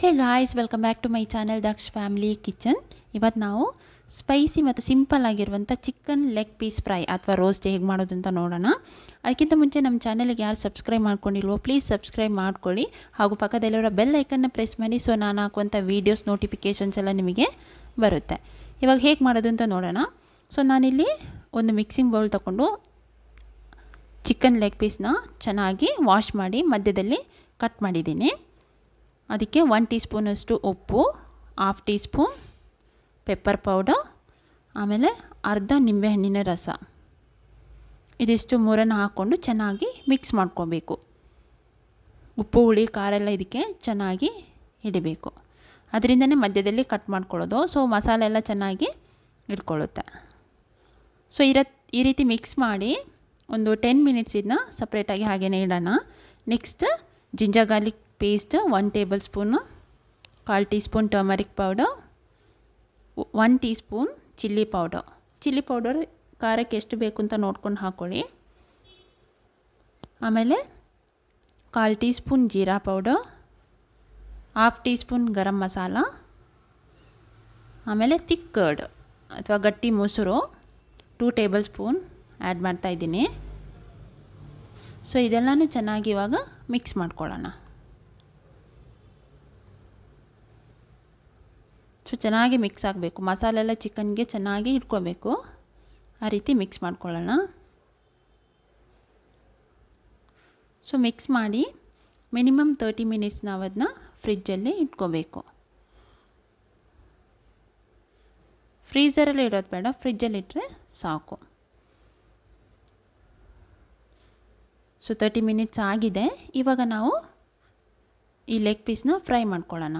Hey guys, welcome back to my channel Daksha family kitchen. ಇವತ್ತು ನಾವು spicy ಮತ್ತು simple ಆಗಿರುವಂಥ ಚಿಕನ್ ಲೆಗ್ ಪೀಸ್ ಫ್ರೈ ಅಥವಾ ರೋಸ್ಟ್ ಹೇಗೆ ಮಾಡೋದು ಅಂತ ನೋಡೋಣ. ಅದಕ್ಕಿಂತ ಮುಂಚೆ ನಮ್ಮ ಚಾನಲ್ಗೆ ಯಾರು ಸಬ್ಸ್ಕ್ರೈಬ್ ಮಾಡ್ಕೊಂಡಿಲ್ವೋ ಪ್ಲೀಸ್ ಸಬ್ಸ್ಕ್ರೈಬ್ ಮಾಡ್ಕೊಳ್ಳಿ, ಹಾಗೂ ಪಕ್ಕದಲ್ಲಿರೋ ಬೆಲ್ ಐಕನ್ನ ಪ್ರೆಸ್ ಮಾಡಿ. ಸೊ ನಾನು ಹಾಕುವಂಥ ವೀಡಿಯೋಸ್ ನೋಟಿಫಿಕೇಷನ್ಸ್ ಎಲ್ಲ ನಿಮಗೆ ಬರುತ್ತೆ. ಇವಾಗ ಹೇಗೆ ಮಾಡೋದು ಅಂತ ನೋಡೋಣ. ಸೊ ನಾನಿಲ್ಲಿ ಒಂದು ಮಿಕ್ಸಿಂಗ್ ಬೌಲ್ ತಗೊಂಡು ಚಿಕನ್ ಲೆಗ್ ಪೀಸ್ನ ಚೆನ್ನಾಗಿ ವಾಶ್ ಮಾಡಿ ಮಧ್ಯದಲ್ಲಿ ಕಟ್ ಮಾಡಿದ್ದೀನಿ. ಅದಕ್ಕೆ 1 ಟೀ ಸ್ಪೂನಷ್ಟು ಉಪ್ಪು, half tea spoon pepper powder, ಆಮೇಲೆ ಅರ್ಧ ನಿಂಬೆಹಣ್ಣಿನ ರಸ, ಇದಿಷ್ಟು ಮೂರನ್ನು ಹಾಕ್ಕೊಂಡು ಚೆನ್ನಾಗಿ ಮಿಕ್ಸ್ ಮಾಡ್ಕೋಬೇಕು. ಉಪ್ಪು ಹುಳಿ ಖಾರ ಎಲ್ಲ ಇದಕ್ಕೆ ಚೆನ್ನಾಗಿ ಹಿಡಿಬೇಕು. ಅದರಿಂದನೇ ಮಧ್ಯದಲ್ಲಿ ಕಟ್ ಮಾಡ್ಕೊಳ್ಳೋದು. ಸೊ ಮಸಾಲೆ ಎಲ್ಲ ಚೆನ್ನಾಗಿ ಇಟ್ಕೊಳ್ಳುತ್ತೆ. ಸೊ ಈ ರೀತಿ ಮಿಕ್ಸ್ ಮಾಡಿ ಒಂದು 10 ಮಿನಿಟ್ಸ್ ಇದನ್ನ ಸಪ್ರೇಟಾಗಿ ಹಾಗೇ ಇಡೋಣ. Next ginger garlic paste 1 tablespoon, 1/4 teaspoon turmeric powder, 1 teaspoon chilli powder ಖಾರಕ್ಕೆ ಎಷ್ಟು ಬೇಕು ಅಂತ ನೋಡ್ಕೊಂಡು ಹಾಕ್ಕೊಳ್ಳಿ. ಆಮೇಲೆ 1/4 teaspoon jeera powder, 1/2 teaspoon garam masala, ಆಮೇಲೆ ತಿಕ್ ಕರ್ಡ್ ಅಥವಾ ಗಟ್ಟಿ ಮೊಸರು 2 ಟೇಬಲ್ ಸ್ಪೂನ್ ಆ್ಯಡ್ ಮಾಡ್ತಾಯಿದ್ದೀನಿ. ಸೊ ಇದೆಲ್ಲನೂ ಚೆನ್ನಾಗಿ ಇವಾಗ ಮಿಕ್ಸ್ ಮಾಡ್ಕೊಳ್ಳೋಣ. ಸೊ ಚೆನ್ನಾಗಿ ಮಿಕ್ಸ್ ಆಗಬೇಕು, ಮಸಾಲೆ ಎಲ್ಲ ಚಿಕನ್ಗೆ ಚೆನ್ನಾಗಿ ಇಟ್ಕೋಬೇಕು. ಆ ರೀತಿ ಮಿಕ್ಸ್ ಮಾಡ್ಕೊಳ್ಳೋಣ. ಸೊ ಮಿಕ್ಸ್ ಮಾಡಿ ಮಿನಿಮಮ್ 30 ಮಿನಿಟ್ಸ್ ನಾವು ಅದನ್ನ ಫ್ರಿಜ್ಜಲ್ಲಿ ಇಟ್ಕೋಬೇಕು. ಫ್ರೀಝರಲ್ಲಿ ಇಡೋದು ಬೇಡ, ಫ್ರಿಜ್ಜಲ್ಲಿ ಇಟ್ಟರೆ ಸಾಕು. ಸೊ 30 ಮಿನಿಟ್ಸ್ ಆಗಿದೆ. ಇವಾಗ ನಾವು ಈ ಲೆಗ್ ಪೀಸ್ನ ಫ್ರೈ ಮಾಡ್ಕೊಳ್ಳೋಣ.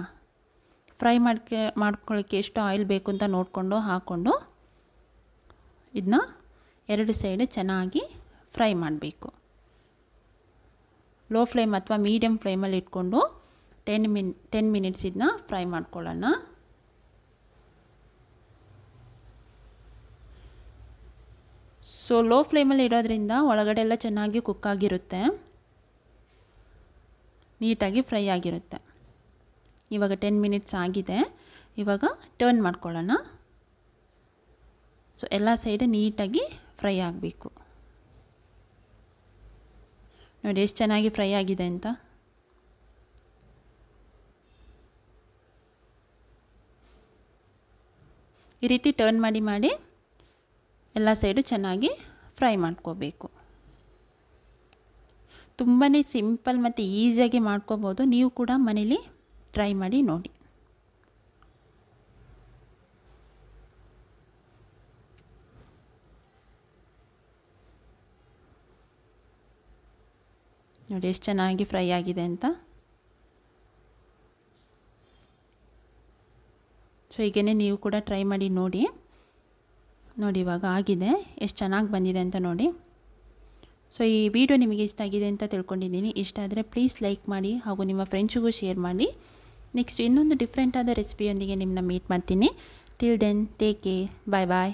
ಫ್ರೈ ಮಾಡ್ಕೊಳ್ಳೋಕ್ಕೆ ಎಷ್ಟು ಆಯಿಲ್ ಬೇಕು ಅಂತ ನೋಡಿಕೊಂಡು ಹಾಕ್ಕೊಂಡು ಇದನ್ನ 2 ಸೈಡ್ ಚೆನ್ನಾಗಿ ಫ್ರೈ ಮಾಡಬೇಕು. ಲೋ ಫ್ಲೇಮ್ ಅಥವಾ ಮೀಡಿಯಮ್ ಫ್ಲೇಮಲ್ಲಿ ಇಟ್ಕೊಂಡು 10 ಮಿನಿಟ್ಸ್ ಇದನ್ನ ಫ್ರೈ ಮಾಡ್ಕೊಳ್ಳೋಣ. ಸೊ ಲೋ ಫ್ಲೇಮಲ್ಲಿ ಇಡೋದ್ರಿಂದ ಒಳಗಡೆ ಎಲ್ಲ ಚೆನ್ನಾಗಿ ಕುಕ್ ಆಗಿರುತ್ತೆ, ನೀಟಾಗಿ ಫ್ರೈ ಆಗಿರುತ್ತೆ. ಇವಾಗ 10 ಮಿನಿಟ್ಸ್ ಆಗಿದೆ. ಇವಾಗ ಟರ್ನ್ ಮಾಡ್ಕೊಳ್ಳೋಣ. ಸೊ ಎಲ್ಲ ಸೈಡ್ ನೀಟಾಗಿ ಫ್ರೈ ಆಗಬೇಕು. ನೋಡಿ ಎಷ್ಟು ಚೆನ್ನಾಗಿ ಫ್ರೈ ಆಗಿದೆ ಅಂತ. ಈ ರೀತಿ ಟರ್ನ್ ಮಾಡಿ ಎಲ್ಲ ಸೈಡು ಚೆನ್ನಾಗಿ ಫ್ರೈ ಮಾಡ್ಕೋಬೇಕು. ತುಂಬಾ ಸಿಂಪಲ್ ಮತ್ತು ಈಸಿಯಾಗಿ ಮಾಡ್ಕೋಬೋದು. ನೀವು ಕೂಡ ಮನೇಲಿ ಟ್ರೈ ಮಾಡಿ ನೋಡಿ. ನೋಡಿ ಎಷ್ಟು ಚೆನ್ನಾಗಿ ಫ್ರೈ ಆಗಿದೆ ಅಂತ. ಸೊ ಹೀಗೇ ನೀವು ಕೂಡ ಟ್ರೈ ಮಾಡಿ ನೋಡಿ. ಇವಾಗ ಆಗಿದೆ, ಎಷ್ಟು ಚೆನ್ನಾಗಿ ಬಂದಿದೆ ಅಂತ ನೋಡಿ. ಸೊ ಈ ವಿಡಿಯೋ ನಿಮಗೆ ಇಷ್ಟ ಆಗಿದೆ ಅಂತ ತಿಳ್ಕೊಂಡಿದ್ದೀನಿ. ಇಷ್ಟ ಆದರೆ ಪ್ಲೀಸ್ ಲೈಕ್ ಮಾಡಿ, ಹಾಗೂ ನಿಮ್ಮ ಫ್ರೆಂಡ್ಸಿಗೂ ಶೇರ್ ಮಾಡಿ. ನೆಕ್ಸ್ಟ್ ಇನ್ನೊಂದು ಡಿಫ್ರೆಂಟ್ ಆದ ರೆಸಿಪಿಯೊಂದಿಗೆ ನಿಮ್ಮನ್ನ ಮೀಟ್ ಮಾಡ್ತೀನಿ. ಟಿಲ್ ದೆನ್ ಟೇಕ್ ಕೇರ್, ಬಾಯ್ ಬಾಯ್.